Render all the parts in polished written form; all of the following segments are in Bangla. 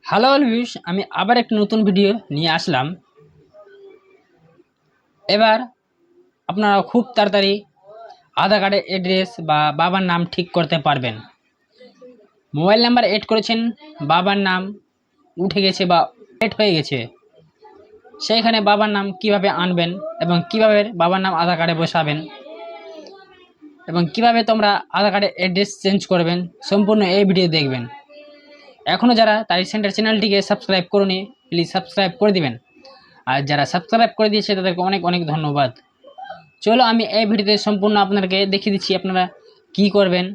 হ্যালো অলভিউস, আমি আবার একটা নতুন ভিডিও নিয়ে আসলাম। এবার আপনারা খুব তাড়াতাড়ি আধার কার্ডের অ্যাড্রেস বা বাবার নাম ঠিক করতে পারবেন। মোবাইল নাম্বার এড করেছেন, বাবার নাম উঠে গেছে বা এড হয়ে গেছে, সেইখানে বাবার নাম কিভাবে আনবেন এবং কিভাবে বাবার নাম আধার কার্ডে বসাবেন এবং কিভাবে তোমরা আধার কার্ডের অ্যাড্রেস চেঞ্জ করবেন, সম্পূর্ণ এই ভিডিও দেখবেন। এখনও যারা তারিক সেন্টার চ্যানেলটিকে সাবস্ক্রাইব করুনি, প্লিজ সাবস্ক্রাইব করে দিবেন। আর যারা সাবস্ক্রাইব করে দিয়েছে তাদেরকে অনেক অনেক ধন্যবাদ। চলো আমি এই ভিডিওতে সম্পূর্ণ আপনাদেরকে দেখিয়ে দিচ্ছি আপনারা কি করবেন,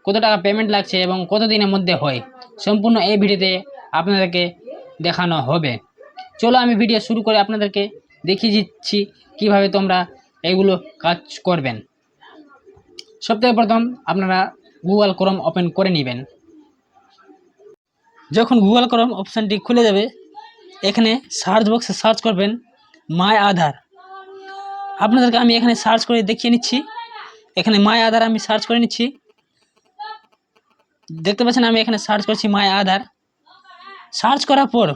কত টাকা পেমেন্ট লাগছে এবং কত দিনের মধ্যে হয়, সম্পূর্ণ এই ভিডিওতে আপনাদেরকে দেখানো হবে। চলো আমি ভিডিও শুরু করে আপনাদেরকে দেখিয়ে দিচ্ছি কিভাবে তোমরা এগুলো কাজ করবেন। সবথেকে প্রথম আপনারা গুগল ক্রোম ওপেন করে নেবেন। যখন গুগল ক্রোম অপশানটি খুলে যাবে, এখানে সার্চ বক্সে সার্চ করবেন মাই আধার। আপনাদেরকে আমি এখানে সার্চ করে দেখিয়ে নিচ্ছি। এখানে মাই আধার আমি সার্চ করে নিচ্ছি। দেখতে পাচ্ছেন আমি এখানে সার্চ করছি মাই আধার। সার্চ করার পর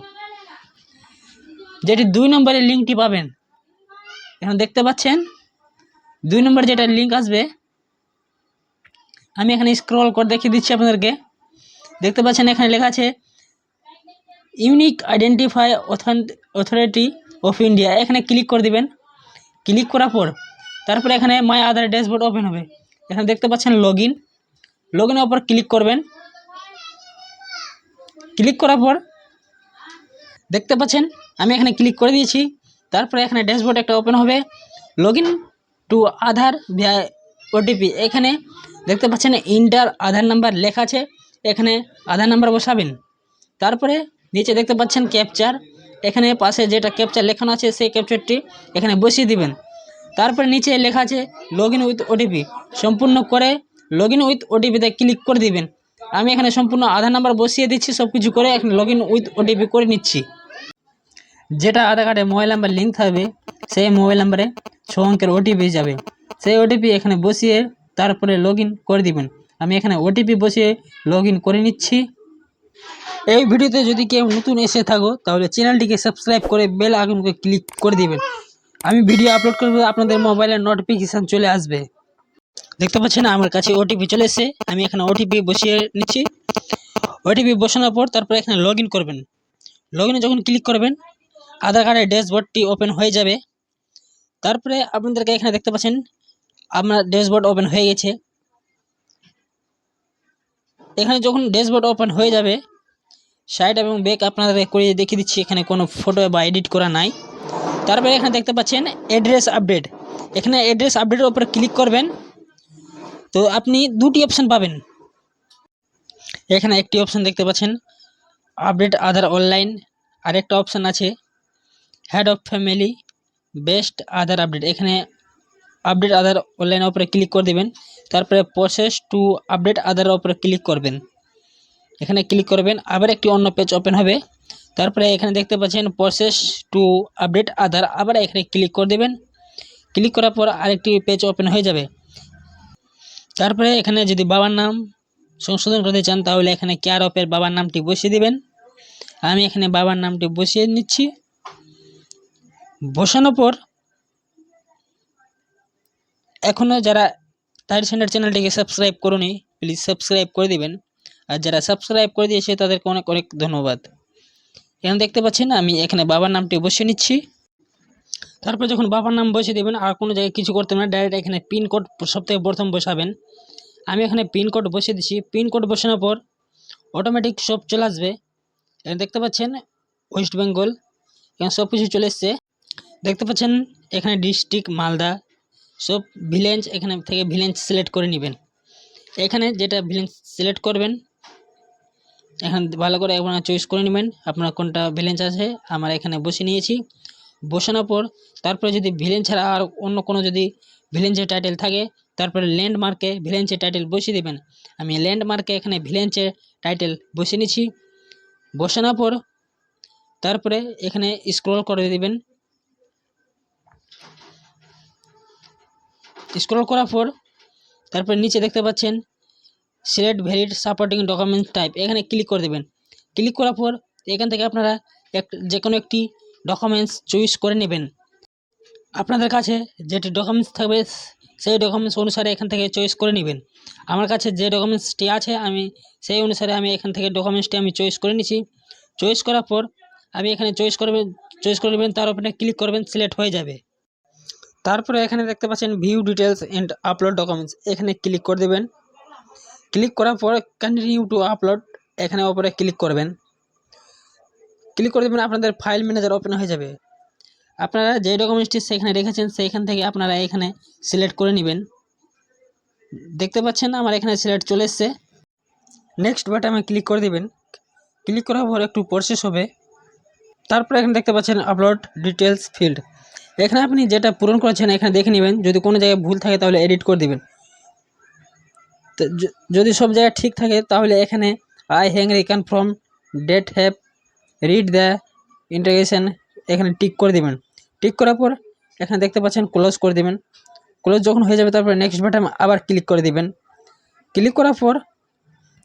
যেটি 2 নম্বরের লিঙ্কটি পাবেন, এখন দেখতে পাচ্ছেন 2 নম্বর যেটা লিঙ্ক আসবে, আমি এখানে স্ক্রল করে দেখিয়ে দিচ্ছি আপনাদেরকে। দেখতে পাচ্ছেন এখানে লেখা আছে unique identify authority of India. এখানে ক্লিক করে দিবেন। ক্লিক করার পর তারপরে এখানে মাই আধার ড্যাশবোর্ড ওপেন হবে। এখানে দেখতে পাচ্ছেন লগইনের উপর ক্লিক করবেন। ক্লিক করার পর দেখতে পাচ্ছেন আমি এখানে ক্লিক করে দিয়েছি। তারপরে এখানে ড্যাশবোর্ড একটা ওপেন হবে। লগইন টু আধার ভিয়া ওটিপি। এখানে দেখতে পাচ্ছেন ইন্টার আধার নাম্বার লেখা আছে, এখানে আধার নাম্বার বসাবেন। তারপরে নিচে দেখতে পাচ্ছেন ক্যাপচার, এখানে পাশে যেটা ক্যাপচার লেখানো আছে সেই ক্যাপচারটি এখানে বসিয়ে দিবেন। তারপরে নিচে লেখা আছে লগইন উইথ ওটিপি, সম্পূর্ণ করে লগইন উইথ ওটিপিতে ক্লিক করে দিবেন। আমি এখানে সম্পূর্ণ আধার নাম্বার বসিয়ে দিচ্ছি, সব কিছু করে এখানে লগইন উইথ ওটিপি করে নিচ্ছি। যেটা আধার কার্ডে মোবাইল নাম্বার লিঙ্ক থাকবে সেই মোবাইল নাম্বারে 6 অঙ্কের ওটিপি যাবে। সেই ওটিপি এখানে বসিয়ে তারপরে লগইন করে দিবেন। আমি এখানে ওটিপি বসিয়ে লগইন করে নিচ্ছি। এই ভিডিওতে যদি কেউ নতুন এসে থাকো তাহলে চ্যানেলটিকে সাবস্ক্রাইব করে বেল আইকনকে ক্লিক করে দিবেন। আমি ভিডিও আপলোড করব, আপনাদের মোবাইলে নোটিফিকেশান চলে আসবে। দেখতে পাচ্ছেন আমার কাছে ওটিপি চলে এসেছে। আমি এখানে ওটিপি বসিয়ে নিচ্ছি। ওটিপি বসানোর পর তারপরে এখানে লগইন করবেন। লগইনে যখন ক্লিক করবেন আধার কার্ডের ড্যাশবোর্ডটি ওপেন হয়ে যাবে। তারপরে আপনাদেরকে এখানে দেখতে পাচ্ছেন আপনার ড্যাশবোর্ড ওপেন হয়ে গেছে। এখানে যখন ড্যাশবোর্ড ওপেন হয়ে যাবে, সাইড এবং ব্যাক আপনাদের করে দেখিয়ে দিচ্ছি, এখানে কোনো ফটো বা এডিট করা নাই। তারপরে এখানে দেখতে পাচ্ছেন অ্যাড্রেস আপডেট। এখানে অ্যাড্রেস আপডেটের উপরে ক্লিক করবেন। তো আপনি দুটি অপশান পাবেন। এখানে একটি অপশান দেখতে পাচ্ছেন আপডেট আধার অনলাইন, আরেকটা অপশান আছে head of family best Aadhaar update. এখানে আপডেট আধার অনলাইনের উপরে ক্লিক করে দেবেন। তারপরে প্রসেস টু আপডেট আধারের উপরে ক্লিক করবেন। এখানে ক্লিক করবেন, আবার একটি অন্য পেজ ওপেন হবে। তারপরে এখানে দেখতে পাচ্ছেন প্রসেস টু আপডেট আধার, আবার এখানে ক্লিক করে দেবেন। ক্লিক করার পর আরেকটি পেজ ওপেন হয়ে যাবে। তারপরে এখানে যদি বাবার নাম সংশোধন করতে চান তাহলে এখানে কেয়ার অফের বাবার নামটি বসিয়ে দিবেন। আমি এখানে বাবার নামটি বসিয়ে নিচ্ছি। বসানোর পর এখনও যারা তারিক সেন্টার চ্যানেলটিকে সাবস্ক্রাইব করুনি প্লিজ সাবস্ক্রাইব করে দিবেন। আর যারা সাবস্ক্রাইব করে দিয়েছে তাদেরকে অনেক অনেক ধন্যবাদ। এখানে দেখতে পাচ্ছেন আমি এখানে বাবার নামটি বসিয়ে নিচ্ছি। তারপর যখন বাবার নাম বসিয়ে দেবেন আর কোনো জায়গায় কিছু করতে না, ডাইরেক্ট এখানে পিনকোড সবথেকে প্রথম বসাবেন। আমি এখানে পিনকোড বসিয়ে দিচ্ছি। পিনকোড বসানোর পর অটোমেটিক সব চলে আসবে। এখানে দেখতে পাচ্ছেন ওয়েস্ট বেঙ্গল, এখানে সব কিছু চলে এসছে। দেখতে পাচ্ছেন এখানে ডিস্ট্রিক্ট মালদা, সব ভিলেজ এখানে থেকে ভিলেজ সিলেক্ট করে নেবেন। এখানে যেটা ভিলেজ সিলেক্ট করবেন এখানে ভালো করে আপনারা চয়েস করে নেবেন আপনার কোনটা ভিলেজ আছে। আমরা এখানে বসে নিয়েছি। বসানোর পর তারপরে যদি ভিলেজ ছাড়া আর অন্য কোনো যদি ভিলেজের টাইটেল থাকে তারপরে ল্যান্ডমার্কে ভিলেজের টাইটেল বসিয়ে দেবেন। আমি ল্যান্ডমার্কে এখানে ভিলেজের টাইটেল বসিয়ে নিচ্ছি। বসানোর পর তারপরে এখানে স্ক্রল করে দেবেন। স্ক্রল করার পর তারপরে নিচে দেখতে পাচ্ছেন select valid supporting document type, এখানে ক্লিক করে দেবেন। ক্লিক করার পর এখান থেকে আপনারা যে কোনো একটি ডকুমেন্টস চয়েস করে নেবেন। আপনাদের কাছে যেটি ডকুমেন্টস থাকবে সেই ডকুমেন্টস অনুসারে এখান থেকে চয়েস করে নেবেন। আমার কাছে যে ডকুমেন্টসটি আছে আমি সেই অনুসারে এখান থেকে ডকুমেন্টসটি আমি চয়েস করে নিয়েছি। চয়েস করার পর আমি এখানে চয়েস করে নেবেন, তার উপরে ক্লিক করবেন, সিলেক্ট হয়ে যাবে। তারপরে এখানে দেখতে পাচ্ছেন view details and upload documents, এখানে ক্লিক করে দেবেন। ক্লিক করার পর কন্টিনিউ টু আপলোড এখানে ওপরে ক্লিক করবেন। ক্লিক করে দেবেন, আপনাদের ফাইল ম্যানেজার ওপেন হয়ে যাবে। আপনারা যে ডকুমেন্টসটি সেখানে রেখেছেন সেইখান থেকে আপনারা এখানে সিলেক্ট করে নেবেন। দেখতে পাচ্ছেন আমার এখানে সিলেক্ট চলে এসছে। নেক্সট বাটনে ক্লিক করে দেবেন। ক্লিক করার পর একটু প্রসেস হবে। তারপরে এখানে দেখতে পাচ্ছেন আপলোড ডিটেলস ফিল্ড, এখানে আপনি যেটা পূরণ করেছেন এখানে দেখে নেবেন, যদি কোনো জায়গায় ভুল থাকে তাহলে এডিট করে দেবেন। তো যদি সব জায়গায় ঠিক থাকে তাহলে এখানে I hang reconfirm that have read the integration এখানে টিক করে দেবেন। টিক করার পর এখানে দেখতে পাচ্ছেন ক্লোজ করে দেবেন। ক্লোজ যখন হয়ে যাবে তারপরে নেক্সট বাটন আবার ক্লিক করে দেবেন। ক্লিক করার পর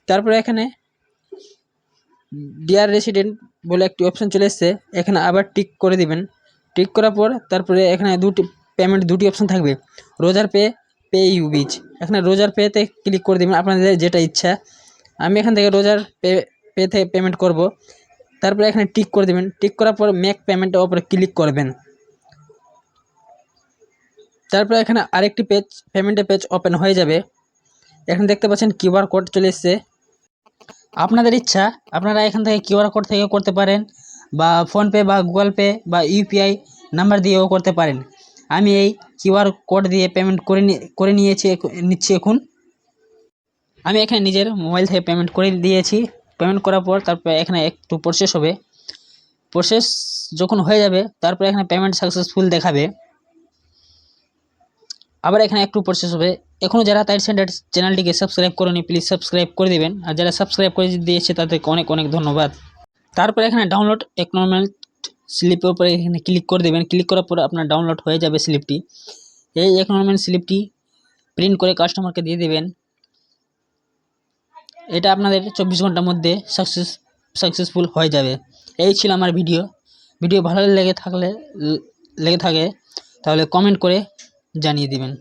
তারপরে এখানে ডিয়ার রেসিডেন্ট বলে একটি অপশন চলে এসছে, এখানে আবার টিক করে দিবেন। টিক করার পর তারপরে এখানে দুটি অপশন থাকবে, রোজার পে ইউবিজ, এখানে রোজার পেতে ক্লিক করে দেবেন আপনাদের যেটা ইচ্ছা। আমি এখান থেকে রোজার পেতে পেমেন্ট করব। তারপরে এখানে টিক করে দেবেন। টিক করার পর মেক পেমেন্টের ওপরে ক্লিক করবেন। তারপরে এখানে আরেকটি পেমেন্টের পেজ ওপেন হয়ে যাবে। এখানে দেখতে পাচ্ছেন কিউআর কোড চলে এসছে। আপনাদের ইচ্ছা আপনারা এখান থেকে কিউআর কোড থেকে করতে পারেন, বা ফোনপে বা গুগল পে বা ইউপিআই নাম্বার দিয়েও করতে পারেন। আমি এই কিউআর কোড দিয়ে পেমেন্ট করে নিচ্ছি। এখন আমি এখানে নিজের মোবাইল থেকে পেমেন্ট করে দিয়েছি। পেমেন্ট করার পর তারপরে এখানে একটু প্রসেস হবে। প্রসেস যখন হয়ে যাবে তারপরে এখানে পেমেন্ট সাকসেসফুল দেখাবে। আবার এখানে একটু প্রসেস হবে। এখনও যারা তাইর সেন্টার চ্যানেলটিকে সাবস্ক্রাইব করেনি প্লিজ সাবস্ক্রাইব করে দেবেন, আর যারা সাবস্ক্রাইব করে দিয়েছে তাদেরকে অনেক অনেক ধন্যবাদ। তারপরে এখানে ডাউনলোড একনলমেন্ট স্লিপের উপরে এখানে ক্লিক করে দেবেন। ক্লিক করার পর আপনার ডাউনলোড হয়ে যাবে স্লিপটি। এই একনলমেন্ট স্লিপটি প্রিন্ট করে কাস্টমারকে দিয়ে দেবেন। এটা আপনাদের 24 ঘন্টার মধ্যে সাকসেসফুল হয়ে যাবে। এই ছিল আমার ভিডিও ভালো লেগে থাকে তাহলে কমেন্ট করে জানিয়ে দিবেন।